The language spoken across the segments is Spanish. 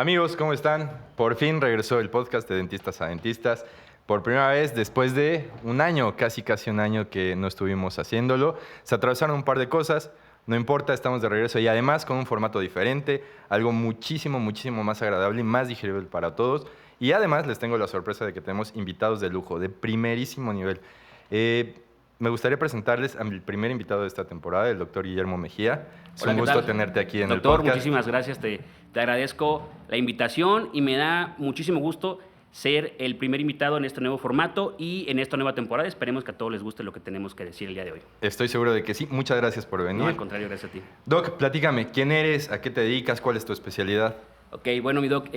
Amigos, ¿cómo están? Por fin regresó el podcast de Dentistas a Dentistas. Por primera vez después de un año, casi un año que no estuvimos haciéndolo. Se atravesaron un par de cosas, no importa, estamos de regreso y además con un formato diferente, algo muchísimo más agradable y más digerible para todos. Y además les tengo la sorpresa de que tenemos invitados de lujo, de primerísimo nivel. Me gustaría presentarles a mi primer invitado de esta temporada, el doctor Guillermo Mejía. Es Hola, un ¿qué gusto tal? tenerte aquí en el Doctor, podcast. muchísimas gracias. Te agradezco la invitación y me da muchísimo gusto ser el primer invitado en este nuevo formato y en esta nueva temporada. Esperemos que a todos les guste lo que tenemos que decir el día de hoy. Estoy seguro de que sí. Muchas gracias por venir. No, al contrario, gracias a ti. Doc, platícame, ¿quién eres? ¿A qué te dedicas? ¿Cuál es tu especialidad? Ok, bueno, mi doc,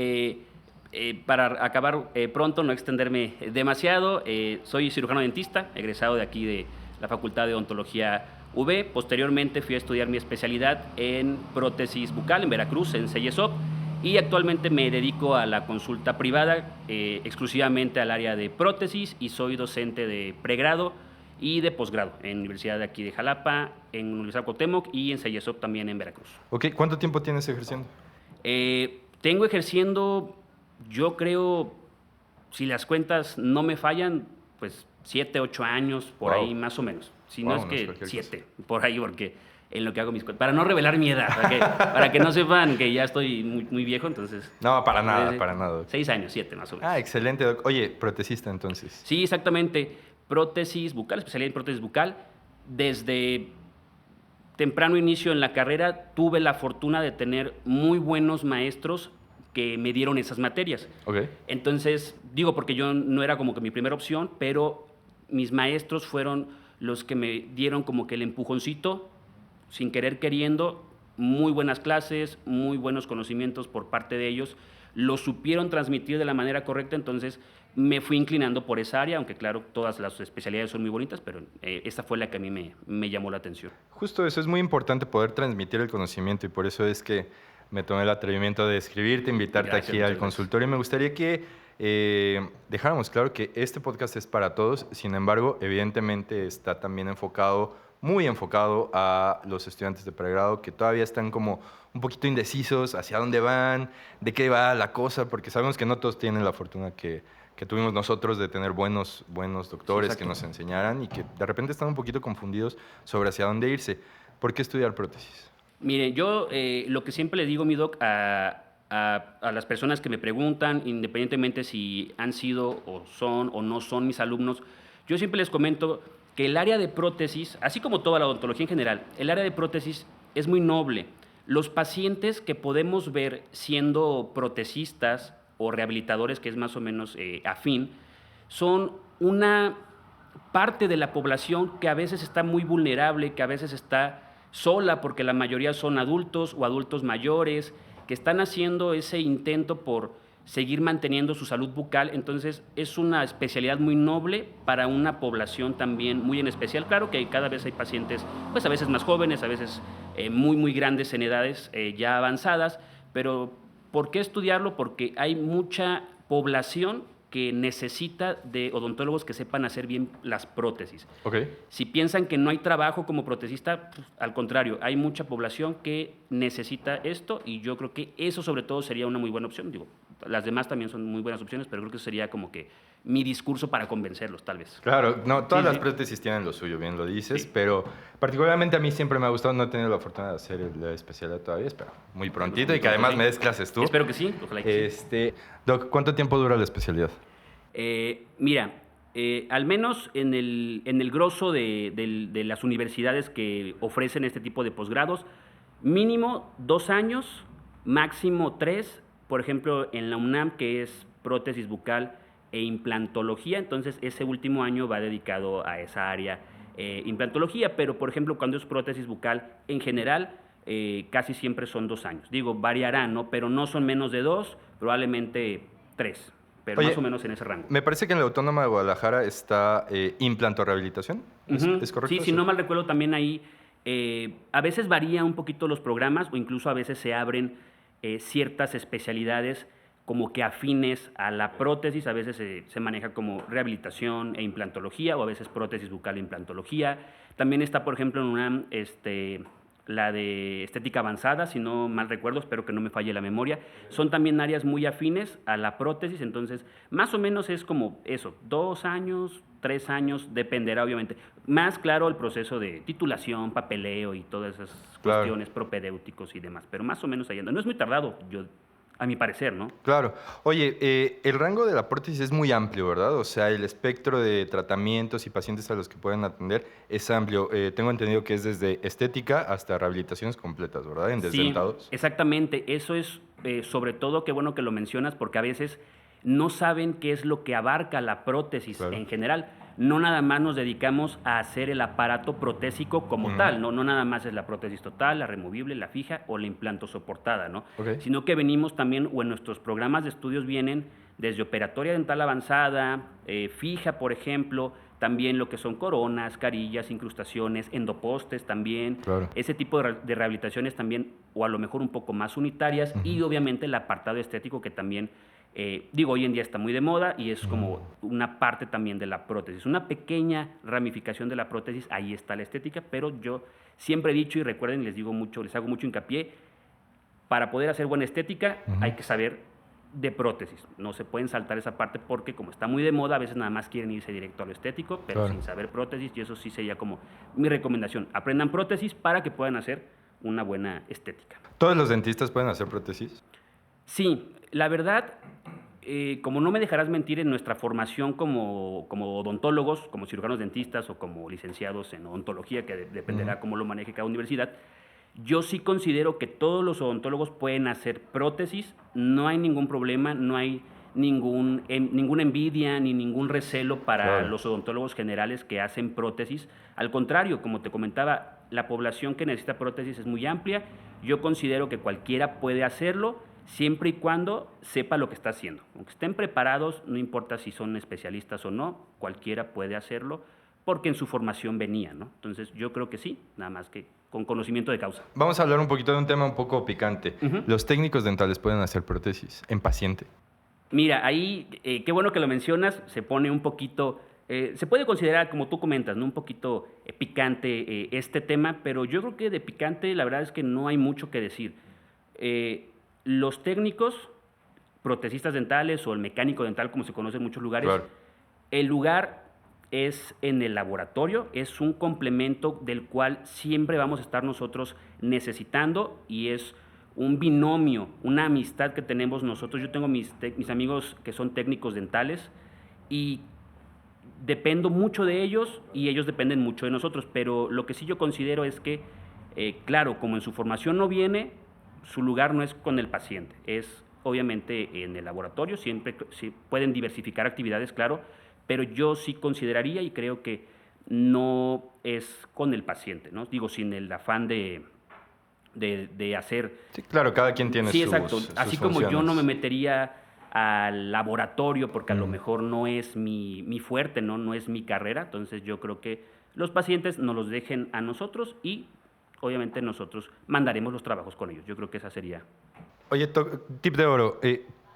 para acabar pronto, no extenderme demasiado, soy cirujano dentista, egresado de aquí de la Facultad de Odontología UB. Posteriormente fui a estudiar mi especialidad en prótesis bucal en Veracruz, en CEYESOP, y actualmente me dedico a la consulta privada, exclusivamente al área de prótesis, y soy docente de pregrado y de posgrado en Universidad de aquí de Jalapa, en Universidad Cuauhtémoc y en CEYESOP también en Veracruz. Ok, ¿cuánto tiempo tienes ejerciendo? Tengo ejerciendo, yo creo, si las cuentas no me fallan, pues 7, 8 años, por Wow. ahí más o menos. Si Wow, no es no es que cualquier 7, por ahí, porque en lo que hago mis cuentas. Para no revelar mi edad, para que no sepan que ya estoy muy viejo, entonces. No, para nada, Doc. 6 años, 7 más o menos. Ah, excelente, Doc. Oye, protecista entonces. Sí, exactamente. Prótesis bucal, especialidad en prótesis bucal. Desde temprano inicio en la carrera tuve la fortuna de tener muy buenos maestros que me dieron esas materias. Ok. Entonces, digo, porque yo no era como que mi primera opción, pero mis maestros fueron los que me dieron como que el empujoncito, sin querer queriendo, muy buenas clases, muy buenos conocimientos por parte de ellos, lo supieron transmitir de la manera correcta, entonces me fui inclinando por esa área, aunque claro, todas las especialidades son muy bonitas, pero esta fue la que a mí me llamó la atención. Justo eso, es muy importante poder transmitir el conocimiento y por eso es que me tomé el atrevimiento de escribirte, invitarte Gracias, aquí muchas al gracias. consultorio y me gustaría que dejáramos claro que este podcast es para todos, sin embargo, evidentemente está también enfocado, muy enfocado a los estudiantes de pregrado que todavía están como un poquito indecisos hacia dónde van, de qué va la cosa, porque sabemos que no todos tienen la fortuna que tuvimos nosotros de tener buenos doctores Sí, que nos enseñaran y que de repente están un poquito confundidos sobre hacia dónde irse. ¿Por qué estudiar prótesis? Mire, yo lo que siempre le digo, mi doc, a las personas que me preguntan, independientemente si han sido o son o no son mis alumnos, yo siempre les comento que el área de prótesis, así como toda la odontología en general, el área de prótesis es muy noble. Los pacientes que podemos ver siendo protecistas o rehabilitadores, que es más o menos afín, son una parte de la población que a veces está muy vulnerable, que a veces está sola, porque la mayoría son adultos o adultos mayores, que están haciendo ese intento por seguir manteniendo su salud bucal. Entonces es una especialidad muy noble para una población también muy en especial. Claro que cada vez hay pacientes, pues a veces más jóvenes, a veces muy grandes en edades ya avanzadas, pero ¿por qué estudiarlo? Porque hay mucha población que necesita de odontólogos que sepan hacer bien las prótesis. Ok. Si piensan que no hay trabajo como protesista, pues, al contrario, hay mucha población que necesita esto y yo creo que eso sobre todo sería una muy buena opción. Digo, las demás también son muy buenas opciones, pero creo que eso sería como que mi discurso para convencerlos, tal vez. Claro, no, todas Sí, las sí. prótesis tienen lo suyo, bien lo dices, Sí. pero particularmente a mí siempre me ha gustado, no he tenido la fortuna de hacer la especialidad todavía, espero muy prontito y que además Sí. me des clases tú. Espero que sí, ojalá que sí. Doc, ¿cuánto tiempo dura la especialidad? Mira, al menos en el grosso de las universidades que ofrecen este tipo de posgrados, mínimo 2 años, máximo 3, por ejemplo, en la UNAM, que es prótesis bucal e implantología, entonces ese último año va dedicado a esa área implantología, pero por ejemplo, cuando es prótesis bucal en general, casi siempre son 2 años. Digo, variarán, ¿no? Pero no son menos de 2, probablemente 3. Pero Oye, más o menos en ese rango. me parece que en la Autónoma de Guadalajara está Implantorehabilitación. ¿Es correcto? Sí, si eso? no mal recuerdo, también ahí a veces varía un poquito los programas o incluso a veces se abren ciertas especialidades como que afines a la prótesis, a veces se maneja como rehabilitación e implantología o a veces prótesis bucal e implantología. También está, por ejemplo, en una la de estética avanzada, si no mal recuerdo, espero que no me falle la memoria. Son también áreas muy afines a la prótesis, entonces más o menos es como eso, 2 años, 3 años, dependerá obviamente. Más claro el proceso de titulación, papeleo y todas esas Claro. cuestiones propedéuticos y demás, pero más o menos ahí anda. No es muy tardado, a mi parecer, ¿no? Claro. Oye, el rango de la prótesis es muy amplio, ¿verdad? O sea, el espectro de tratamientos y pacientes a los que pueden atender es amplio. Tengo entendido que es desde estética hasta rehabilitaciones completas, ¿verdad? En Sí, desdentados. exactamente. Eso es sobre todo qué bueno que lo mencionas porque a veces no saben qué es lo que abarca la prótesis Claro. en general. No nada más nos dedicamos a hacer el aparato protésico como Ujú. tal, ¿no? No nada más es la prótesis total, la removible, la fija o la implanto soportada, ¿no? Ok. Sino que venimos también, o en nuestros programas de estudios vienen desde operatoria dental avanzada, fija, por ejemplo, también lo que son coronas, carillas, incrustaciones, endopostes también, Claro. ese tipo de rehabilitaciones también, o a lo mejor un poco más unitarias, y Ujú. obviamente el apartado estético que también, digo, hoy en día está muy de moda y es como una parte también de la prótesis, una pequeña ramificación de la prótesis, ahí está la estética, pero yo siempre he dicho y recuerden, les digo mucho, les hago mucho hincapié, para poder hacer buena estética Ujú. hay que saber de prótesis. No se pueden saltar esa parte porque como está muy de moda, a veces nada más quieren irse directo a lo estético, pero Claro. sin saber prótesis, y eso sí sería como mi recomendación. Aprendan prótesis para que puedan hacer una buena estética. ¿Todos los dentistas pueden hacer prótesis? Sí, la verdad, como no me dejarás mentir, en nuestra formación como odontólogos, como cirujanos dentistas o como licenciados en odontología, que dependerá cómo lo maneje cada universidad, yo sí considero que todos los odontólogos pueden hacer prótesis, no hay ningún problema, no hay ninguna envidia ni ningún recelo para Claro. los odontólogos generales que hacen prótesis. Al contrario, como te comentaba, la población que necesita prótesis es muy amplia. Yo considero que cualquiera puede hacerlo siempre y cuando sepa lo que está haciendo. Aunque estén preparados, no importa si son especialistas o no, cualquiera puede hacerlo porque en su formación venía, ¿no? Entonces yo creo que sí, nada más que con conocimiento de causa. Vamos a hablar un poquito de un tema un poco picante. Ujú. ¿Los técnicos dentales pueden hacer prótesis en paciente? Mira, ahí, qué bueno que lo mencionas, se pone un poquito, se puede considerar, como tú comentas, ¿no? Un poquito picante este tema, pero yo creo que de picante la verdad es que no hay mucho que decir. Los técnicos, protecistas dentales o el mecánico dental, como se conoce en muchos lugares, Claro. el lugar es en el laboratorio, es un complemento del cual siempre vamos a estar nosotros necesitando y es un binomio, una amistad que tenemos nosotros. Yo tengo mis amigos que son técnicos dentales y dependo mucho de ellos y ellos dependen mucho de nosotros, pero lo que sí yo considero es que, claro, como en su formación no viene, su lugar no es con el paciente, es obviamente en el laboratorio, siempre sí, pueden diversificar actividades, claro, pero yo sí consideraría y creo que no es con el paciente, ¿no? Digo, sin el afán de hacer. Sí, claro, cada quien tiene Sí, sus, exacto. sus Así como yo no me funciones. metería al laboratorio porque a lo Mm. mejor no es mi fuerte, ¿no? No es mi carrera. Entonces yo creo que los pacientes nos los dejen a nosotros y obviamente nosotros mandaremos los trabajos con ellos. Yo creo que esa sería. Oye, tip de oro.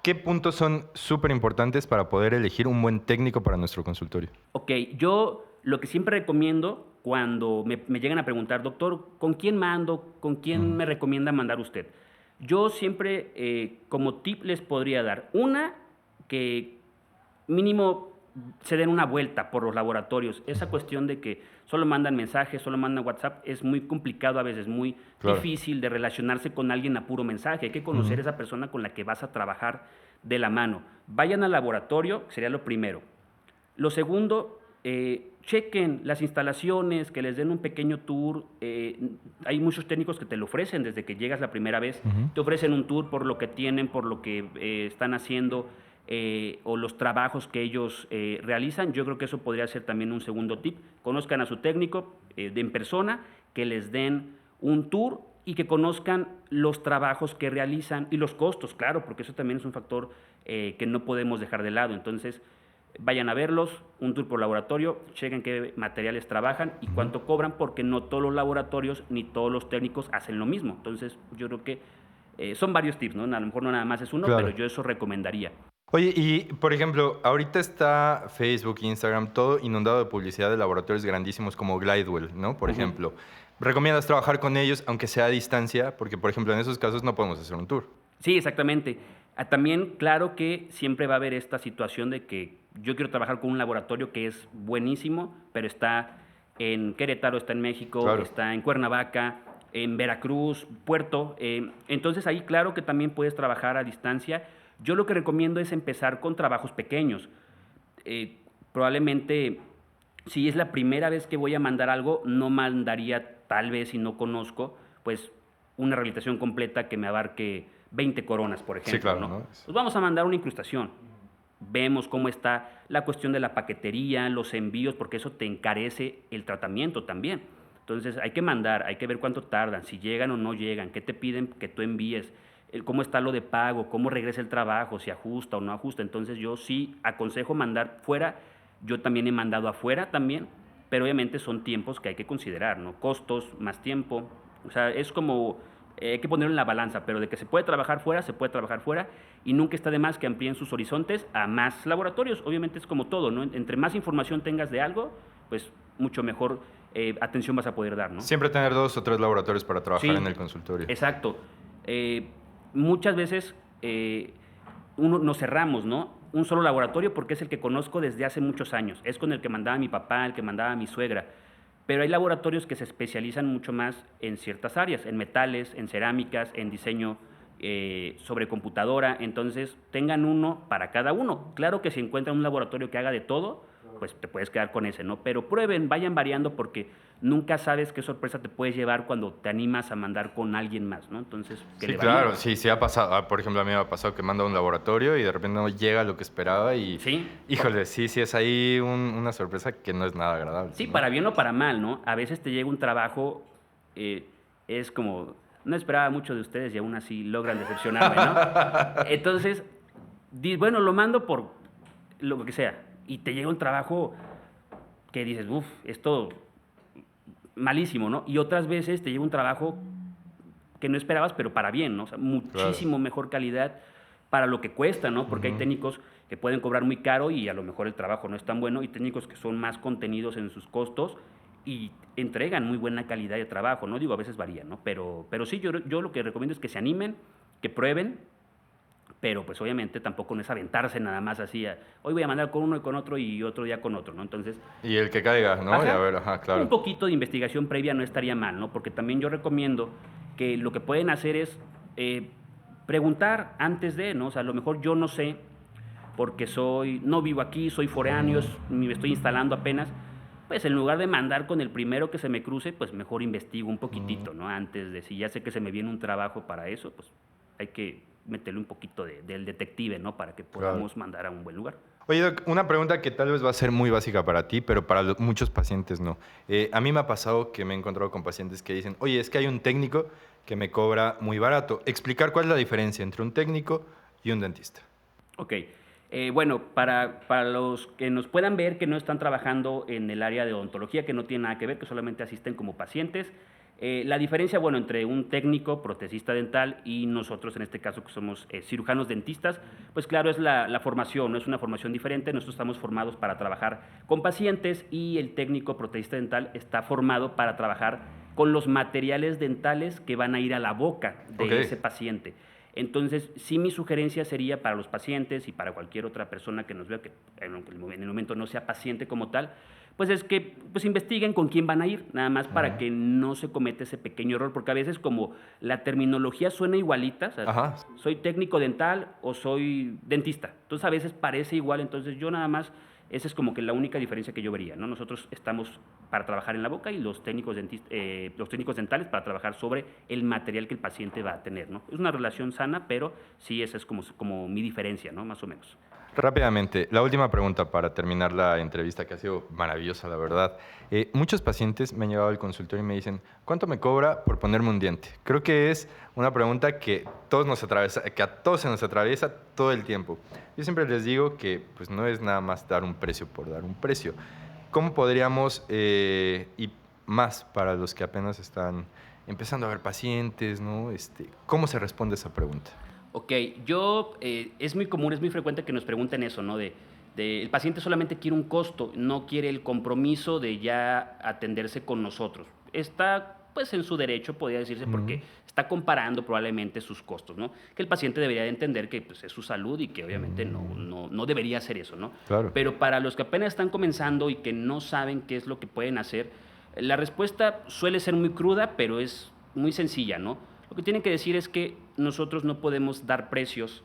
¿Qué puntos son súper importantes para poder elegir un buen técnico para nuestro consultorio? Ok, yo lo que siempre recomiendo cuando me llegan a preguntar, doctor, ¿con quién mando? ¿Con quién me recomienda mandar usted? Yo siempre, como tip, les podría dar una, que mínimo se den una vuelta por los laboratorios. Esa cuestión de que solo mandan mensajes, solo mandan WhatsApp, es muy complicado a veces, muy Claro. difícil de relacionarse con alguien a puro mensaje. Hay que conocer a esa persona con la que vas a trabajar de la mano. Vayan al laboratorio, sería lo primero. Lo segundo, chequen las instalaciones, que les den un pequeño tour. Hay muchos técnicos que te lo ofrecen desde que llegas la primera vez. Te ofrecen un tour por lo que tienen, por lo que están haciendo o los trabajos que ellos realizan. Yo creo que eso podría ser también un segundo tip. Conozcan a su técnico en persona, que les den un tour y que conozcan los trabajos que realizan y los costos, claro, porque eso también es un factor que no podemos dejar de lado. Entonces, vayan a verlos, un tour por laboratorio, chequen qué materiales trabajan y cuánto cobran, porque no todos los laboratorios ni todos los técnicos hacen lo mismo. Entonces, yo creo que son varios tips, ¿no? A lo mejor no nada más es uno, Claro. pero yo eso recomendaría. Oye, y por ejemplo, ahorita está Facebook, Instagram, todo inundado de publicidad de laboratorios grandísimos como Glidewell, ¿no? Por ejemplo. recomiendas trabajar con ellos, aunque sea a distancia, porque, por ejemplo, en esos casos no podemos hacer un tour. Sí, exactamente. También, claro que siempre va a haber esta situación de que yo quiero trabajar con un laboratorio que es buenísimo, pero está en Querétaro, está en México, Claro. está en Cuernavaca, en Veracruz, Puerto. Entonces ahí claro que también puedes trabajar a distancia. Yo lo que recomiendo es empezar con trabajos pequeños. Probablemente, si es la primera vez que voy a mandar algo, no mandaría, tal vez si no conozco, pues una rehabilitación completa que me abarque 20 coronas, por Sí, ejemplo, claro, ¿no? ¿no? Pues vamos a mandar una incrustación. Vemos cómo está la cuestión de la paquetería, los envíos, porque eso te encarece el tratamiento también. Entonces hay que mandar, hay que ver cuánto tardan, si llegan o no llegan, qué te piden que tú envíes, cómo está lo de pago, cómo regresa el trabajo, si ajusta o no ajusta. Entonces yo sí aconsejo mandar fuera. Yo también he mandado afuera también, pero obviamente son tiempos que hay que considerar, ¿no? Costos, más tiempo. O sea, es como, hay que ponerlo en la balanza, pero de que se puede trabajar fuera, se puede trabajar fuera, y nunca está de más que amplíen sus horizontes a más laboratorios. Obviamente es como todo, ¿no? Entre más información tengas de algo, pues mucho mejor atención vas a poder dar, ¿no? Siempre tener 2 o 3 laboratorios para trabajar en Sí, el consultorio. exacto. Eh, Muchas veces nos cerramos, ¿no? Un solo laboratorio porque es el que conozco desde hace muchos años. Es con el que mandaba mi papá, el que mandaba mi suegra. Pero hay laboratorios que se especializan mucho más en ciertas áreas, en metales, en cerámicas, en diseño sobre computadora. Entonces, tengan uno para cada uno. Claro que si encuentran un laboratorio que haga de todo, pues te puedes quedar con ese, ¿no? Pero prueben, vayan variando porque nunca sabes qué sorpresa te puedes llevar cuando te animas a mandar con alguien más, ¿no? Entonces, que Sí, le vayan. claro, sí, sí ha pasado. Por ejemplo, a mí me ha pasado que manda a un laboratorio y de repente no llega lo que esperaba y, Sí, híjole, sí, sí es ahí una sorpresa que no es nada agradable, sí, ¿no? para bien o para mal, ¿no? A veces te llega un trabajo, es como, no esperaba mucho de ustedes y aún así logran decepcionarme, ¿no? Entonces, bueno, lo mando por lo que sea, y te llega un trabajo que dices, uff, esto malísimo, ¿no? Y otras veces te llega un trabajo que no esperabas, pero para bien, ¿no? O sea, Claro. muchísimo mejor calidad para lo que cuesta, ¿no? Porque hay Ujú. técnicos que pueden cobrar muy caro y a lo mejor el trabajo no es tan bueno, y técnicos que son más contenidos en sus costos y entregan muy buena calidad de trabajo, ¿no? Digo, a veces varía, ¿no? Pero sí, yo lo que recomiendo es que se animen, que prueben, pero pues obviamente tampoco no es aventarse nada más así, hoy voy a mandar con uno y con otro y otro día con otro, ¿no? Entonces, Y el que caiga, ¿no? Y a ajá, ver, ajá, un claro. poquito de investigación previa no estaría mal, ¿no? Porque también yo recomiendo que lo que pueden hacer es preguntar antes de, ¿no? O sea, a lo mejor yo no sé, porque no vivo aquí, soy foráneo, me estoy instalando apenas, pues en lugar de mandar con el primero que se me cruce, pues mejor investigo un Mm. poquitito, ¿no? Antes de, si ya sé que se me viene un trabajo para eso, pues hay que meterle un poquito del detective, ¿no? Para que Claro. podamos mandar a un buen lugar. Oye, Doc, una pregunta que tal vez va a ser muy básica para ti, pero para muchos pacientes no. A mí me ha pasado que me he encontrado con pacientes que dicen, oye, es que hay un técnico que me cobra muy barato. Explicar cuál es la diferencia entre un técnico y un dentista. Ok. Bueno, para los que nos puedan ver que no están trabajando en el área de odontología, que no tienen nada que ver, que solamente asisten como pacientes, la diferencia, bueno, entre un técnico, protesista dental y nosotros, en este caso, que somos cirujanos dentistas, pues claro, es la formación, no es una formación diferente. Nosotros estamos formados para trabajar con pacientes y el técnico protesista dental está formado para trabajar con los materiales dentales que van a ir a la boca Ok. de ese paciente. Entonces, sí, mi sugerencia sería para los pacientes y para cualquier otra persona que nos vea, que en el momento no sea paciente como tal, pues es que pues investiguen con quién van a ir, nada más para Ajá. que no se cometa ese pequeño error, porque a veces como la terminología suena igualita, o sea, Ajá. soy técnico dental o soy dentista, entonces a veces parece igual, entonces yo nada más, esa es como que la única diferencia que yo vería, ¿no? Nosotros estamos para trabajar en la boca y los técnicos dentales para trabajar sobre el material que el paciente va a tener, ¿no? Es una relación sana, pero sí, esa es como mi diferencia, ¿no? Más o menos. Rápidamente, la última pregunta para terminar la entrevista, que ha sido maravillosa, la verdad. Muchos pacientes me han llegado al consultorio y me dicen, ¿cuánto me cobra por ponerme un diente? Creo que es una pregunta que, que a todos se nos atraviesa todo el tiempo. Yo siempre les digo que pues, no es nada más dar un precio por dar un precio. ¿Cómo podríamos, y más para los que apenas están empezando a ver pacientes, ¿no? ¿Cómo se responde esa pregunta? Ok, es muy común, es muy frecuente que nos pregunten eso, ¿no? El paciente solamente quiere un costo, no quiere el compromiso de ya atenderse con nosotros. Está pues en su derecho, podría decirse, porque está comparando probablemente sus costos, ¿no? Que el paciente debería de entender que pues, es su salud y que obviamente no debería hacer eso, ¿no? Claro. Pero para los que apenas están comenzando y que no saben qué es lo que pueden hacer, la respuesta suele ser muy cruda, pero es muy sencilla, ¿no? Lo que tienen que decir es que nosotros no podemos dar precios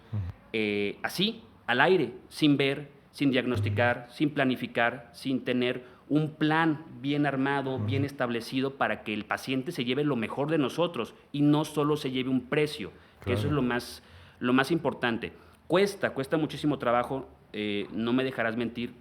así, al aire, sin ver, sin diagnosticar, sin planificar, sin tener un plan bien armado, bien establecido para que el paciente se lleve lo mejor de nosotros y no solo se lleve un precio, que eso es lo más importante. Cuesta muchísimo trabajo, no me dejarás mentir,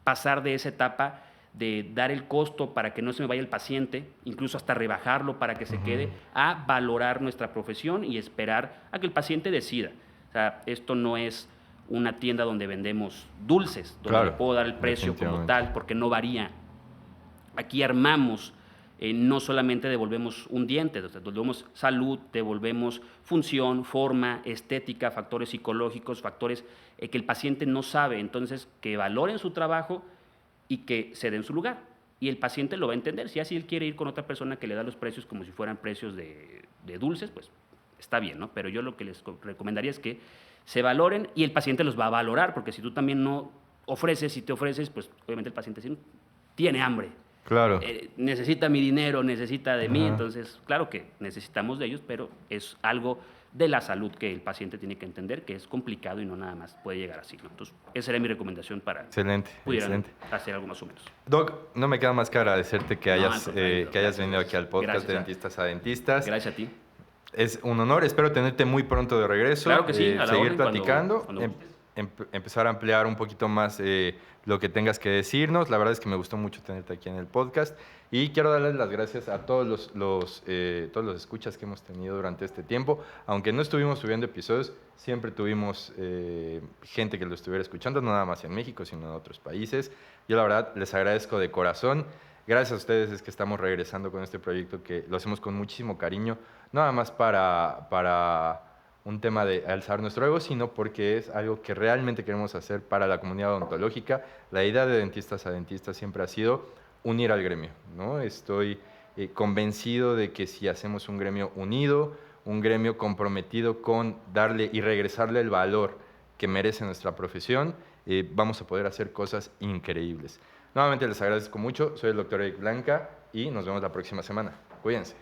pasar de esa etapa de dar el costo para que no se me vaya el paciente, incluso hasta rebajarlo para que se quede, a valorar nuestra profesión y esperar a que el paciente decida. O sea, esto no es una tienda donde vendemos dulces, donde le puedo dar el precio como tal, porque no varía. Aquí armamos, no solamente devolvemos un diente, devolvemos salud, devolvemos función, forma, estética, factores psicológicos, factores que el paciente no sabe. Entonces, que valoren su trabajo y que se den su lugar. Y el paciente lo va a entender. Si así él quiere ir con otra persona que le da los precios como si fueran precios de dulces, pues está bien, ¿no? Pero yo lo que les recomendaría es que se valoren y el paciente los va a valorar, porque si tú también no ofreces y te ofreces, pues obviamente el paciente tiene hambre. Claro. Necesita mi dinero, necesita de mí, entonces claro que necesitamos de ellos, pero es algo de la salud que el paciente tiene que entender que es complicado y no nada más puede llegar así, ¿no? Entonces, esa sería mi recomendación para pudieran hacer algo más o menos. Doc, no me queda más que agradecerte que hayas venido aquí al podcast de Dentistas a Dentistas. Gracias a ti. Es un honor, espero tenerte muy pronto de regreso. Claro que sí, a la seguir orden, platicando, cuando empezar a ampliar un poquito más lo que tengas que decirnos. La verdad es que me gustó mucho tenerte aquí en el podcast y quiero darles las gracias a todos los escuchas que hemos tenido durante este tiempo. Aunque no estuvimos subiendo episodios, siempre tuvimos gente que lo estuviera escuchando, no nada más en México, sino en otros países. Yo la verdad les agradezco de corazón. Gracias a ustedes es que estamos regresando con este proyecto que lo hacemos con muchísimo cariño, no nada más para un tema de alzar nuestro ego, sino porque es algo que realmente queremos hacer para la comunidad odontológica. La idea de Dentistas a Dentistas siempre ha sido unir al gremio, ¿no? Estoy convencido de que si hacemos un gremio unido, un gremio comprometido con darle y regresarle el valor que merece nuestra profesión, vamos a poder hacer cosas increíbles. Nuevamente les agradezco mucho, soy el Dr. Eric Blanca y nos vemos la próxima semana. Cuídense.